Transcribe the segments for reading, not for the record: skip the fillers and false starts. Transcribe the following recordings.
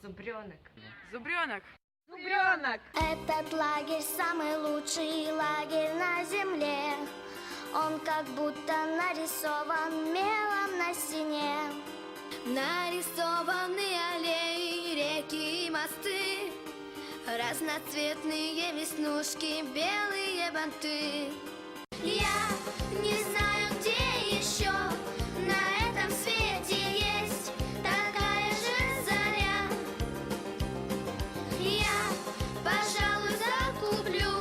Зубренок. Зубренок. Зубренок. Этот лагерь самый лучший лагерь на земле. Он как будто нарисован мелом на стене. Нарисованы аллеи, реки и мосты, разноцветные веснушки, белые банты. Я не знаю, где еще на этом свете есть такая же заря. Я, пожалуй, закуплю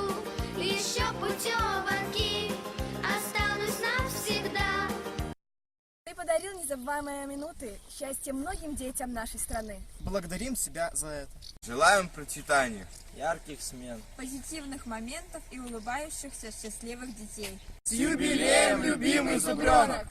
еще путевки, останусь навсегда. Ты подарил незабываемые минуты, счастья многим детям нашей страны. Благодарим тебя за это. Желаем процветания, ярких смен, Позитивных моментов и улыбающихся счастливых детей. С юбилеем, любимый зубренок!